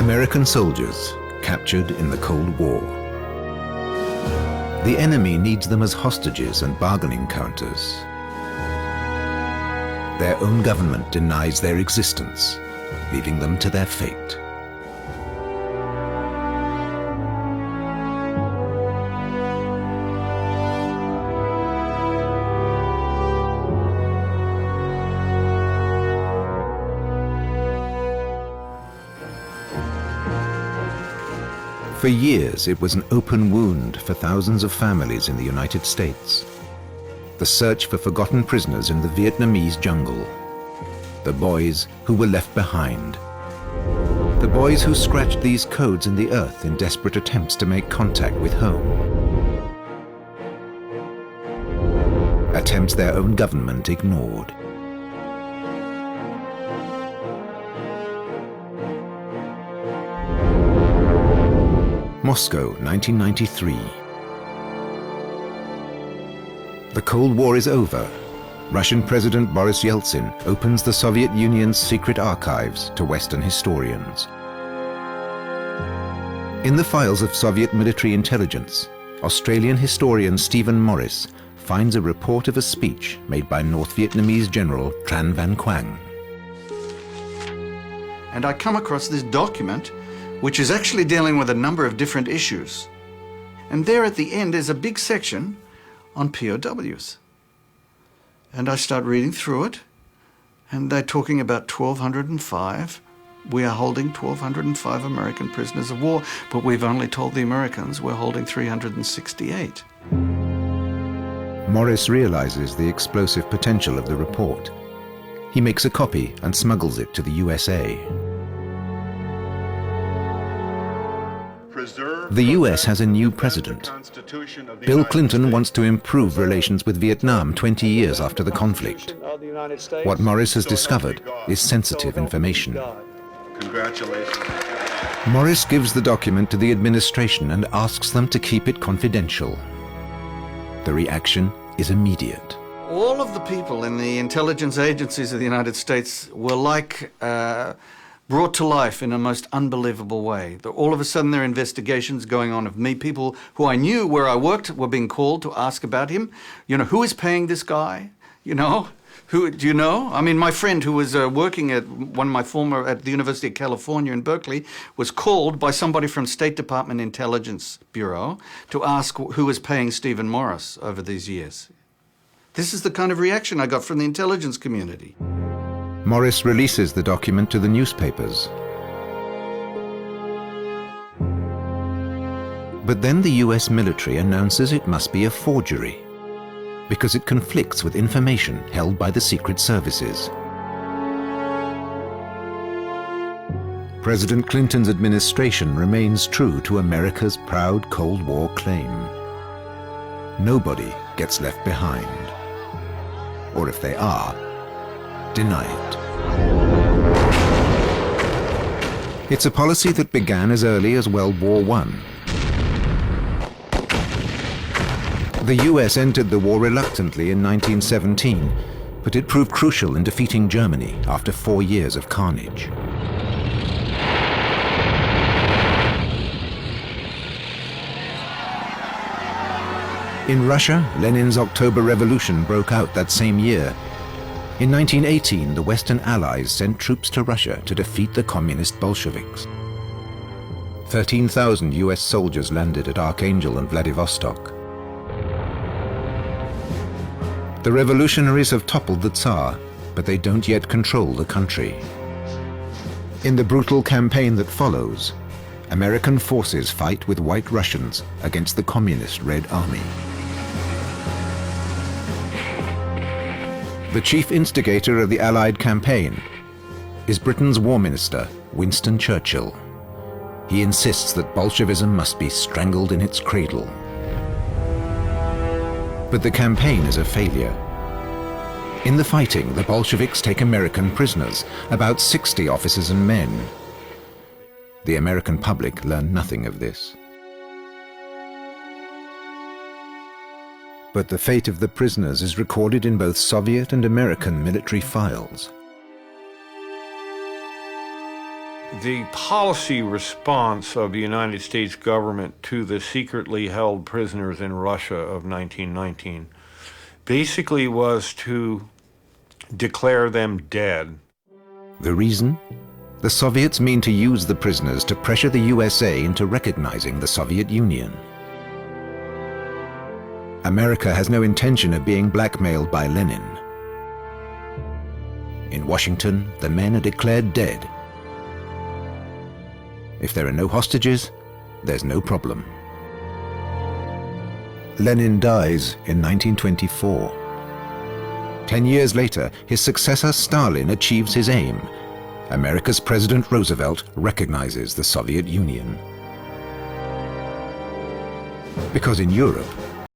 American soldiers captured in the Cold War. The enemy needs them as hostages and bargaining counters. Their own government denies their existence, leaving them to their fate. For years, it was an open wound for thousands of families in the United States. The search for forgotten prisoners in the Vietnamese jungle. The boys who were left behind. The boys who scratched these codes in the earth in desperate attempts to make contact with home. Attempts their own government ignored. Moscow, 1993. The Cold War is over. Russian President Boris Yeltsin opens the Soviet Union's secret archives to Western historians. In the files of Soviet military intelligence, Australian historian Stephen Morris finds a report of a speech made by North Vietnamese General Tran Van Quang. And I come across this document which is actually dealing with a number of different issues. And there at the end is a big section on POWs. And I start reading through it, and they're talking about 1,205. We are holding 1,205 American prisoners of war, but we've only told the Americans we're holding 368. Morris realizes the explosive potential of the report. He makes a copy and smuggles it to the USA. The US has a new president. Bill Clinton wants to improve relations with Vietnam 20 years after the conflict. What Morris has discovered is sensitive information. Congratulations. Morris gives the document to the administration and asks them to keep it confidential. The reaction is immediate. All of the people in the intelligence agencies of the United States were like brought to life in a most unbelievable way. All of a sudden there are investigations going on of me. People who I knew where I worked were being called to ask about him. You know, who is paying this guy? You know, who, do you know? I mean, my friend who was working at one of my former, at the University of California in Berkeley, was called by somebody from State Department Intelligence Bureau to ask who was paying Stephen Morris over these years. This is the kind of reaction I got from the intelligence community. Morris releases the document to the newspapers. But then the US military announces it must be a forgery because it conflicts with information held by the secret services. President Clinton's administration remains true to America's proud Cold War claim. Nobody gets left behind. Or if they are, deny it. It's a policy that began as early as World War I. The US entered the war reluctantly in 1917, but it proved crucial in defeating Germany after 4 years of carnage. In Russia, Lenin's October Revolution broke out that same year. In 1918, the Western Allies sent troops to Russia to defeat the communist Bolsheviks. 13,000 US soldiers landed at Archangel and Vladivostok. The revolutionaries have toppled the Tsar, but they don't yet control the country. In the brutal campaign that follows, American forces fight with White Russians against the communist Red Army. The chief instigator of the Allied campaign is Britain's War Minister, Winston Churchill. He insists that Bolshevism must be strangled in its cradle. But the campaign is a failure. In the fighting, the Bolsheviks take American prisoners, about 60 officers and men. The American public learn nothing of this. But the fate of the prisoners is recorded in both Soviet and American military files. The policy response of the United States government to the secretly held prisoners in Russia of 1919 basically was to declare them dead. The reason? The Soviets mean to use the prisoners to pressure the USA into recognizing the Soviet Union. America has no intention of being blackmailed by Lenin. In Washington, the men are declared dead. If there are no hostages, there's no problem. Lenin dies in 1924. 10 years later, his successor Stalin achieves his aim. America's President Roosevelt recognizes the Soviet Union. Because in Europe,